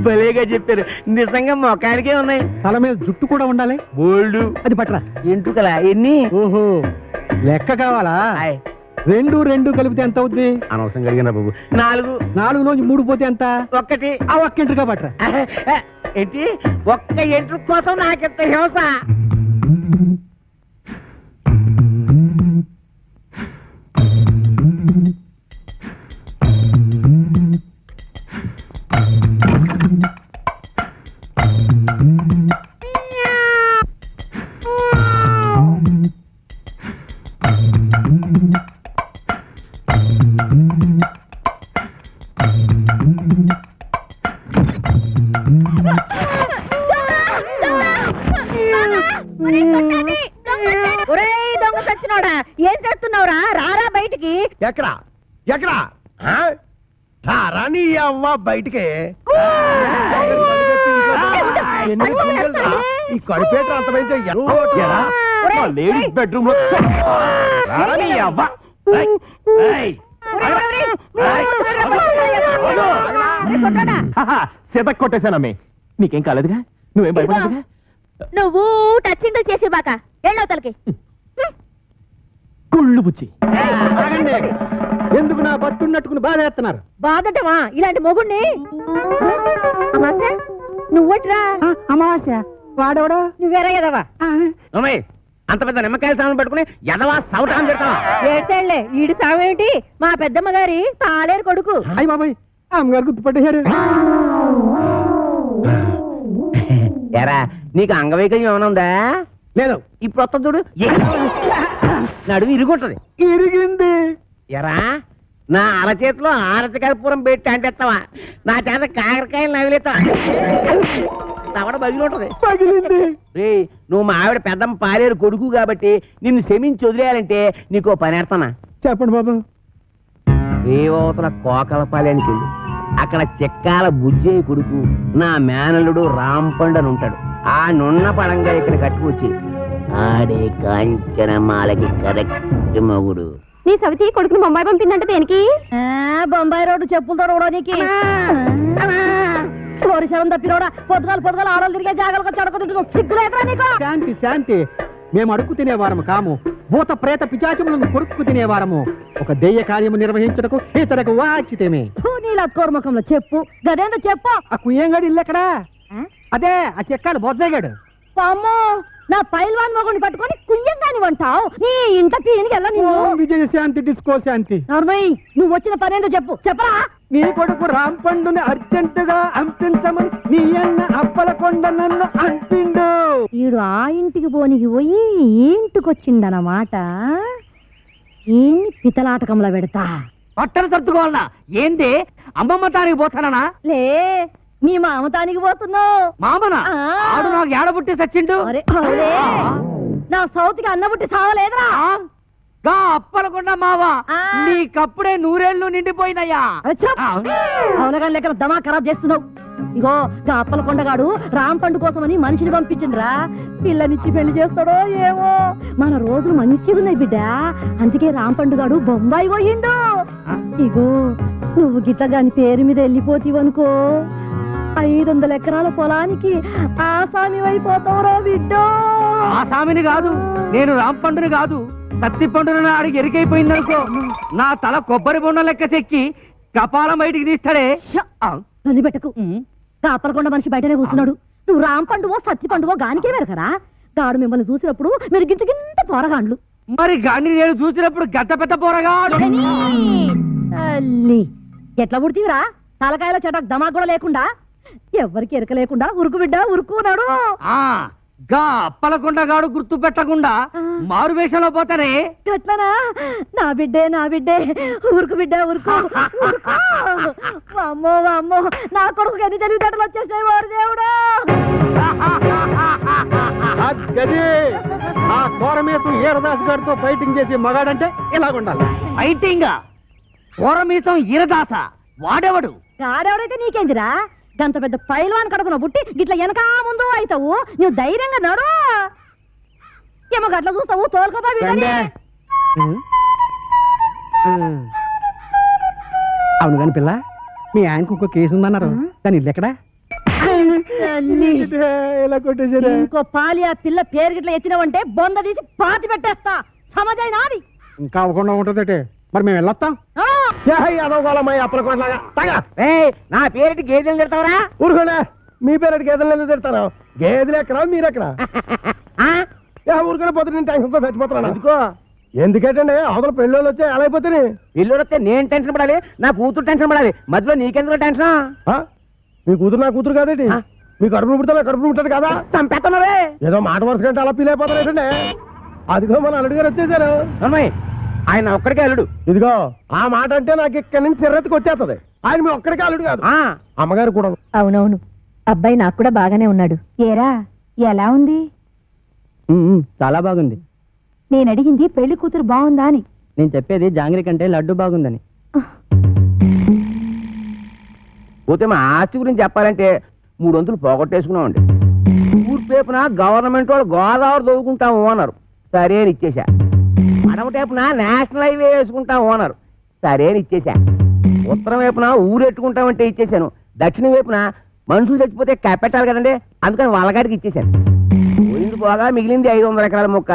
భలేగా చెప్పారు, నిజంగా మొఖానికే ఉన్నాయి. తల మీద జుట్టు కూడా ఉండాలి. బోల్డు. అది పట్టరా. ఎంటుకలా ఎన్ని? ఓహో, లెక్క కావాలా? 2 కలిపితే ఎంత అవుద్ది? అనవసరం కలిగిన బాబు. 4. 4లోంచి 3 పోతే ఎంత? 1. ఆ ఒక్క ఎంట్రుగా పట్టరా. ఏంటి? ఒక్క ఎంట్రు కోసం నాకెంత హింస? దొంగ సచ్చినోడా, ఏం చేస్తున్నావురా? రారా బయటికి. ఎక్కడా ఎక్కడా రాని అవ్వ బయటికి. ఈ కడిపేట అంతమైతే లేడీస్ బెడ్రూమ్ లో రాని అవ్వ. చేత కొట్టేశానమ్మే. నీకేం కాలేదుగా? నువ్వేం భయపడదుగా? నువ్వు టచింగ్ చేసి బాక ఎళ్ళవతలకి. కుళ్ళు బుచ్చి. ఎందుకు నా బతున్నట్టుకుని బాధ వేస్తున్నారు? బాధటమా ఇలాంటి మొగుణ్ణి? అమాస నువ్వట్రా? అమావాస్య వాడవడా? నువ్వేరా ఎదవా? అంత పెద్ద నిమ్మకాయల సామాన్ పట్టుకుని ఎదవా సౌటాన్ని పెడతాం. ఏడ్చేళ్లే, ఈడి సావేమిటి? మా పెద్దమ్మ గారి పాలేరు కొడుకు. అయ్యి బాబాయ్, అమ్మగారు గుర్తుపట్టేశారు. ఎరా, నీకు అంగవైకల్యం ఏమైనా ఉందా? లేదు. ఇప్పుడు వస్తా చూడు, నడుము ఇరుగుంటది. ఇరిగింది. ఎరా, నా అరచేతిలో ఆరతికర్పూరం పెట్టి అంటేస్తావా? నా చేత కాకరకాయలు నవిలేస్తావా? తవడ బగిలి ఉంటది. పగిలింది. రేయ్, నువ్వు మా ఆవిడ పెద్దమ్మ పాలేరు కొడుకు కాబట్టి నిన్ను క్షమించి వదిలేయాలంటే నీకో పని ఏడతానా? చెప్పండి బాబు. రేవతల కోకల పాలేనికి వెళ్ళి అక్కడ చెక్కాల బుజ్జయ్య కొడుకు నా మేనల్లుడు రాంపండు అని ఉంటాడు. ఆ నున్న పడంగా ఇక్కడ కట్టుకొచ్చి ఆడే కాంచనమాలకి కరెక్ట్ మగుడు. నీ సవితి కొడుకుని బొంబాయి పంపిందంటే దేనికి? బొంబాయి రోడ్డు చెప్పులతో రోడానికి. శవం తప్పినోడా పొద్దుగాలు ఆడలు తిరిగే జాగాలకు చడకుతుంటున్నావు. సిగ్గులేదురా నీకు? శాంతి శాంతి, మేము అడుక్కు తినేవారము కాము, భూత ప్రేత పిచాచములను కొరుక్కు తినేవారము. ఒక దెయ్య కార్యము నిర్వహించటకు ఇతడకు వాచితేమే. నీళ్ళ కోర్మకంలో చెప్పు, గదేందో చెప్పు. ఆ కుయ్యంగాడు ఇల్లెక్కడా? అదే ఆ చెక్కాలు బొజ్జగాడు. అమ్మో, నా పైల్వాన్ మొగుడిని పట్టుకొని కుయ్యంగాని వంటావు. నీ ఇంట పీనికి వెళ్ళ నిన్ను. విజయ శాంతి డిస్కో శాంతి. నర్మయ్, నువ్వు వచ్చిన పనేందో చెప్పు, చెప్పరా? నీ కొడుకు రాంపండుని అర్జెంటుగా అంపించమని నీ అన్న అప్పలకొండ నన్ను అంపిండు. ఈడు ఆ ఇంటికి పోనికి పోయి ఈ ఇంటికొచ్చిందన్నమాట. ఏం పితలాటకంలో పెడతా. పట్టణ సర్దుకోవాలనా? ఏంది అమ్మమ్మ తానికి పోతానా? లే, నీ మామతానికి పోతున్నావు. మామనా? ఆడు నాకు ఏడబుట్టి సచ్చిండు. నా సౌతికి అన్నబుట్టి సావలేదురా. గా అప్పలకుండా మావా, ఆ. నీకప్పుడే 100 ఏళ్ళు నిండిపోయినయ్యా. అవునగాని లెక్క దమా ఖరాబ్ చేస్తున్నావు. ఇగో గా అప్పలకొండగాడు రాంపండు కోసమని మనిషిని పంపించిండ్రా. పిల్లనిచ్చి పెళ్లి చేస్తాడో ఏమో. మన రోజులు మంచిగున్నాయి బిడ్డ, అందుకే రాంపండుగాడు బొంబాయి పోయిండు. ఇగో నువ్వు గిట్ల గాని పేరు మీద వెళ్ళిపోతీవనుకో, 500 ఎకరాల పొలానికి ఆసామి అయిపోతావురా బిడ్డో. ఆ సామిని కాదు, నేను రాంపండుని కాదు, తత్తి పండుని ఆడికి ఎరికైపోయిందనుకో, నా తల కొబ్బరి బొండ లెక్క చెక్కి కపాలం బయటికి తీస్తాడే. నన్ను పెట్టకు. కాపలకొండ మనిషి బయటనే కూర్చున్నాడు. నువ్వు రాంపండువో సత్తి పండువో గానికే వెరకరా. గాడు మిమ్మల్ని చూసినప్పుడు మీరు గింత గింత పోరగాండ్లు. మరి గాని నేను చూసినప్పుడు గద్ద పెద్ద పోరగా. తల్లి, ఎట్లా పుడితీవిరా? తలకాయలో చెటక్ దమాక్ కూడా లేకుండా, ఎవ్వరికి ఎరక లేకుండా ఉరుకు బిడ్డ ఉరుకున్నాడు. గా అప్పలకొండగాడు గుర్తు పెట్టకుండా మారు వేషంలో పోతానే. గట్లనా? నా బిడ్డే ఉరుకు బిడ్డ ఉరుకు. అమ్మో అమ్మో, నా కొడుకు ఎన్ని తెలివితేటలు వచ్చేసాయి వారు దేవుడు. ఆ కోరమేసం ఈరదాస్ గారితో ఫైటింగ్ చేసి మగాడంటే ఇలాగుండాలి. ఫైటింగ్ కోరమీసం ఈరదాస వాడెవడు? గాడెవడైతే నీకేందిరా? గంత పెద్ద పైల్వాన్ కడుపున పుట్టి గిట్ల వెనకా ముందు అవుతావు. నువ్వు ధైర్యంగా నడు. ఏమో గట్ల చూస్తావు, తోలుకోపా బిడ్డని. అవును కాని పిల్ల, మీ ఆయనకు ఒక కేసు ఉందన్నారు, దాని ఇల్లు ఎక్కడా? ఇలా కొట్టేసారా? ఇంకో పాలి ఆ పిల్ల పేరు గిట్ల ఎత్తినవంటే బొంద తీసి పాతి పెట్టేస్తా. సమజైనా అది? ఇంకా అవ్వకుండా ఉంటుందటే. మరి మేము వెళ్ళొస్తాం. నా పేరుటి గేదెలు తిడతావరా? ఊరుకోలే, మీ పేరు గేదెలు తిడతాను. గేదెలు ఎక్కడా మీరెక్కడా? ఊరుకునే పోతే నేను టెన్షన్తో చచ్చిపోతున్నాను. ఎందుకో? ఎందుకంటే అవతల పెళ్ళోళ్ళు వచ్చే ఎలా అయిపోతే ఇల్లు వస్తే నేను టెన్షన్ పడాలి, నా కూతురు టెన్షన్ పడాలి. మధ్యలో నీకెందుకు టెన్షన్? మీ కూతురు నా కూతురు కాదేంటి? మీ కడుపును పుడతా కడుపును పుట్టాడు కదా? చంపేస్తున్నావే. ఏదో మాట వరుస కంటే అలా ఫీల్ అయిపోతారేంటండి. అదిగో మన అల్లుడు గారు వచ్చేసారు. ఆయన ఒక్కడికే అల్లుడు. ఇదిగో ఆ మాట అంటే నాకు ఇక్కడి నుంచి సిర్రెత్తుకు వచ్చేస్తుంది. ఆయన మీ ఒక్కడికే అల్లుడు కాదు, అమ్మగారు కూడా. అవునవును, అబ్బాయి నాకు కూడా బాగానే ఉన్నాడు. ఏరా, ఎలా ఉంది? చాలా బాగుంది. నేను అడిగింది పెళ్లి కూతురు బాగుందా అని. నేను చెప్పేది జాంగ్రీ కంటే లడ్డు బాగుందని. పోతే మా ఆస్తి గురించి చెప్పాలంటే 3 వంతులు పోగొట్టేసుకున్నామండి. ఊరు పేపున గవర్నమెంట్ వాళ్ళు గోదావరి దొరుకుంటాము అన్నారు, సరే అని ఇచ్చేసా. అడవ టైపున నేషనల్ హైవే వేసుకుంటాము అన్నారు, సరే అని ఇచ్చేసా. ఉత్తరం వైపున ఊరెట్టుకుంటామంటే ఇచ్చేసాను. దక్షిణం వైపున మనుషులు చచ్చిపోతే కప్పెట్టాలి కదండి, అందుకని వాళ్ళగాడికి ఇచ్చేసాను. పోయింది పోగా మిగిలింది 500 ఎకరాల మొక్క.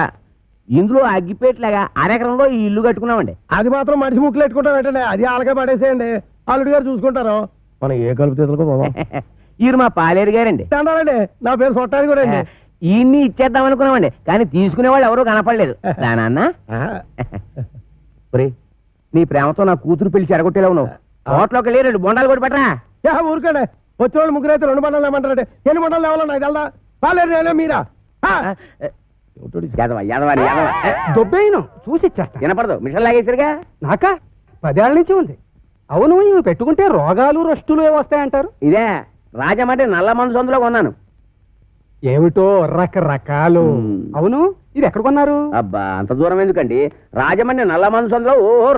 ఇందులో అగ్గిపేట్లాగా అరెకరంలో ఈ ఇల్లు కట్టుకున్నామండి. అది మాత్రం మనిషి ముక్కులు పెట్టుకుంటాం ఏంటండి? అది ఆలకే పడేసేయండి, అల్లుడు గారు చూసుకుంటారు. మనం ఏ కలుపు తీతలకో బాబా. ఈయన మా పాలేరు గారండి. అంటారండి, నా పేరు సొట్టానికి కూడా అండి. ఈయన్ని ఇచ్చేద్దాం అనుకున్నామండి, కానీ తీసుకునే వాళ్ళు ఎవరూ కనపడలేదు. దానన్న నీ ప్రేమతో నా కూతురు పిలిచి ఎడగొట్టేలా ఉన్నావు. హోటల్లోకి వెళ్ళి 2 బొండాలు కూడా పెట్టరా. ఊరుకోండి, వచ్చే వాళ్ళు ముగ్గురు అయితే 2 బండాలు ఏమంటారంటే ఎన్ని బండాలు లేవాలో నాకు తెలదా? పాలేరు మీరా? దొబ్బేయను చూసి ఇచ్చేస్తా. వినపడదు, మిషన్ లాగేసరిగా. నాకా 10 ఏళ్ల నుంచి ఉంది. అవును, ఇవి పెట్టుకుంటే రోగాలు రష్టులు వస్తాయంటారు. ఇదే రాజమండ్రి నల్ల మందు సందులో కొన్నాను. ఏమిటో రకరకాలు. అవును, ఇది ఎక్కడ కొన్నారు? అబ్బా, అంత దూరం ఎందుకండి? రాజమండ్రి నల్ల మందు సందులో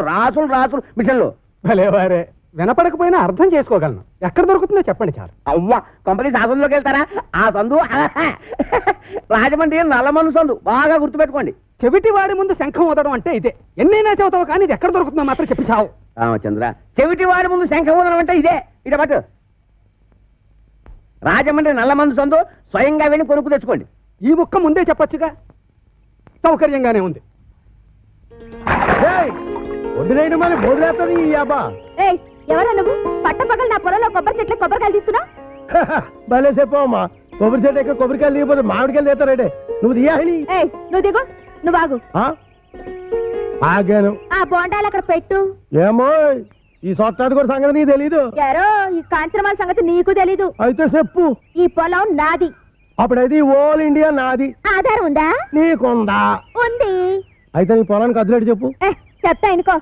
రాసులు మిషన్లు. భలేవారే, వినపడకపోయినా అర్థం చేసుకోగలను. ఎక్కడ దొరుకుతుందో చెప్పండి చాలు. అవ్వ కంపెనీ శాసనంలోకి వెళ్తారా? ఆ సందు రాజమండ్రి నల్లమల్లు సందు, బాగా గుర్తుపెట్టుకోండి. చెవిటి వాడి ముందు శంఖం ఊదడం అంటే ఇదే. ఎన్నైనా చెబుతావు కానీ ఇది ఎక్కడ దొరుకుతుందో మాత్రం చెప్పి చావు. రామచంద్ర, చెవిటి వాడి ముందు శంఖ ఊదడం అంటే ఇదే. ఇట పట్టు. రాజమండ్రి నల్లమందు సందు, స్వయంగా వెళ్ళి కొనుక్కు తెచ్చుకోండి. ఈ ముక్క ముందే చెప్పొచ్చుగా, సౌకర్యంగానే ఉంది. వడ్డీలైన మళ్ళీ బోధులేస్తుంది ఈ అబ్బా. ఏయ్, ఎవరా నువ్వు? పట్టపగలు నా పొలంలో కొబ్బరి చెట్లు కొబ్బరికాయలు తీస్తున్నా? భలే చెప్పమ్మా, కొబ్బరి చెట్టు ఎక్కడ కొబ్బరికాయలు దిగిపోతే మామిడికాయలు తీస్తారంటే నువ్వు దియాలి. ఏయ్, నువ్వు దిగు, నువ్వు ఆగు. ఆగాను. ఆ బోండాలు అక్కడ పెట్టు. ఏమో ఈ సొత్తాది కూడా సంగతి నీకు తెలీదు. యారో, ఈ కాంచనమాల సంగతి నీకు తెలీదు. అయితే చెప్పు. ఈ పొలం నాది. అప్పుడైతే ఓల్ ఇండియా నాది. ఆధారం ఉందా? నీకుందా? ఉంది. అయితే నీ పొలానికి అదిలేడు చెప్పు. చెప్తా ఇనుకో.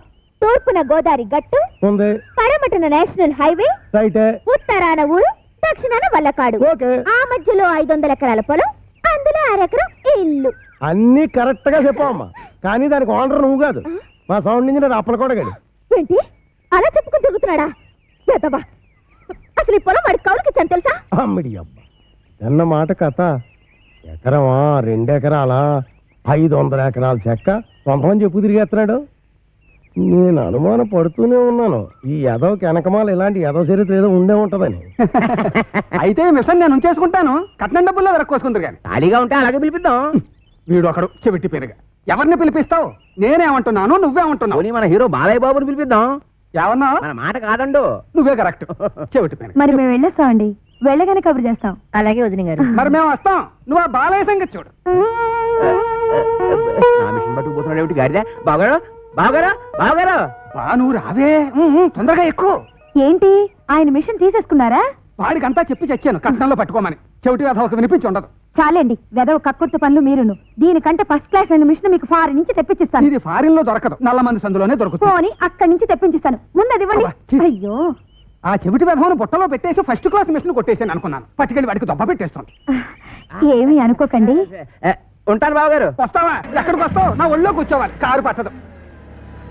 తూర్పున గోదావరి గట్టు ఉంది. పడమటన నేషనల్ హైవే, రైటే. ఉత్తరాన ఊరు, దక్షిణాన వల్లకాడు. ఓకే. ఆ మధ్యలో 500 ఎకరాల పొలం, అందులో 1 ఎకరం ఇల్లు. అన్ని కరెక్ట్ గా చెప్పమ్మా, కానీ దానికి ఓనర్ నువ్వు కాదు, మా సౌండ్ ఇంజనీర్ అప్పల కూడా గడి. ఏంటి అలా చెప్పుకుని తిరుగుతున్నాడా? ఎదవా, అసలు ఈ పొలం వాడి కౌలుకి ఇచ్చాను తెలుసా? అమ్మిడి అబ్బా, అన్న మాట కథ. ఎకరమా 2 ఎకరాలా 500 ఎకరాల చెక్క కొంతమంది చెప్పు తిరిగేస్తున్నాడు. నేను అనుమానం పడుతూనే ఉన్నాను, ఈ యదవకి వెనకమాల ఇలాంటి యదవ చరిత్ర ఏదో ఉండే ఉంటదని. అయితే మిషన్ నేను ఉంచేసుకుంటాను, కట్నం డబ్బుల్లో వెనక్కోసుకుందరు కానీ. ఖాళీగా ఉంటే అలాగే పిలిపిద్దాం. వీడు ఒకడు చెవిటి పేరుగా. ఎవరిని పిలిపిస్తావు? నేనేమంటున్నాను, నువ్వేమంటున్నావు? మన హీరో బాలయ్య బాబుని పిలిపిద్దాం. ఏమన్నా? మన మాట కాదండు. నువ్వే కరెక్ట్. చెవిటి పేరు. మరి మేము వెళ్ళొస్తామండి, వెళ్ళగానే కబురు చేస్తాం. అలాగే వదిన గారు. మరి మేము వస్తాం, నువ్వు ఆ బాలయ్య సంగతి చూడు. నా మిషన్ పట్టుకుపోతున్నాడు ఏమిటి గాడిద? బావగారు, బావగారు, బావగారు. బా నువ్వు రావే, తొందరగా ఎక్కువ. ఏంటి, ఆయన మిషన్ తీసేసుకున్నారా? వాడికంతా చెప్పి చచ్చాను కట్నంలో పట్టుకోమని. చెవిటి కథ ఒక వినిపించి ఉండదు. చాలండి, వెదవ కక్కుర్తి పనులు మీరును. దీనికంటే ఫస్ట్ క్లాస్ అయిన మిషన్ మీకు ఫారెన్ నుంచి తెప్పించిస్తాను. ఇది ఫారిన్ లో దొరకదు, నల్లమంది సందులోనే దొరుకుతుంది. పోని అక్కడి నుంచి తెప్పించిస్తాను. ముందు అది ఇవ్వండి. అబ్బా, ఛీ. అయ్యో, ఆ చెవిటి వెధవను బుట్టలో పెట్టేసి ఫస్ట్ క్లాస్ మిషన్ కొట్టేసాను అనుకున్నాను. పట్టుకెళ్ళి వాడికి దొబ్బ పెట్టేస్తాను. ఏమీ అనుకోకండి. ఉంటాను బావగారు. వస్తావా? ఎక్కడికి వస్తావు? నా ఒళ్ళో కూర్చోవాలి, కారు పట్టదు.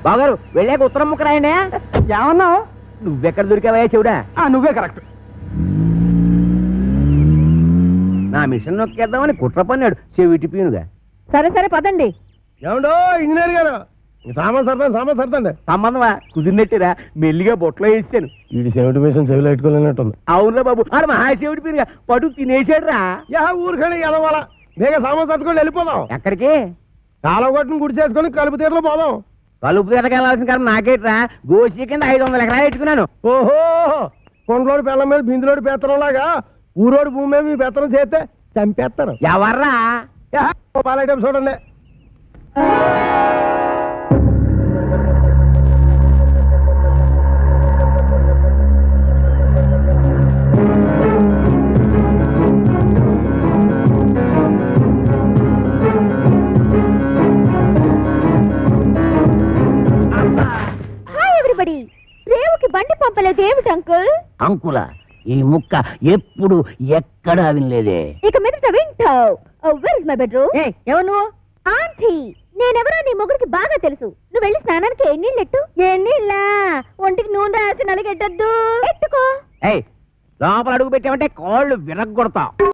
బావగారు వెళ్ళాక ఉత్తరం ముక్క రాయండి. ఏమన్నావు? నువ్వెక్కడ దొరికావయ్యా చెవుడా? నువ్వే కరెక్ట్. నా మిషన్ నొక్కేద్దామని కుట్ర పన్నాడు చెవిటి పీనుగా. సరే సరే పదండి. ఏమండో ఇంజనీర్ గారు, సామాన్ సర్దండి. సంబంధమా కుదిరినట్టురా, మెల్లిగా బొట్లో వేసాను. వీడి చెవిటి మిషన్ చెవిలో పెట్టుకోలేనట్టుంది. అవునురా బాబు, ఆడు మహా చెవిటి పీనుగా పడు తినేసాడు రా. ఊరికని ఎదవాల బేగా సామాన్ సర్దుకొని వెళ్ళిపోదాం. ఎక్కడికి? కాలం కొట్టుని గుడి చేసుకొని కలుపు తీరలో పోదాం. కలుపు తీరకి వెళ్ళాల్సిన కారణం నాకేట్రా, గోసి కింద 500 ఎకరాలు పెట్టుకున్నాను. ఓహో, కొండలోడి పిల్లల మీద బిందులోడి పెత్తనం లాగా ఊరోడి భూమి మీద మీ పెత్తనం చేస్తే చంపేస్తారు. ఎవర్రా? పాలైటం చూడండి. Hi everybody. రేవుకి బండి పంపలేదు ఏమిటి అంకుల్? అంకుల ఈ ముక్క ఎప్పుడు ఎక్కడా వినలేదే. ఇక మీదట వింటావు. Where is my bedroom? ఎవరు నువ్వు? ఆంటీ. నేనెవరో నీ మొగుడికి బాగా తెలుసు. నువ్వు వెళ్ళి స్నానానికి ఎన్నీళ్ళెట్టు. ఎన్నీళ్ళ? ఒంటికి నూనె రాసి నలిగెట్టద్దు. ఎట్టుకో. లోపల అడుగు పెట్టామంటే కాళ్ళు విరగ్గొడతా.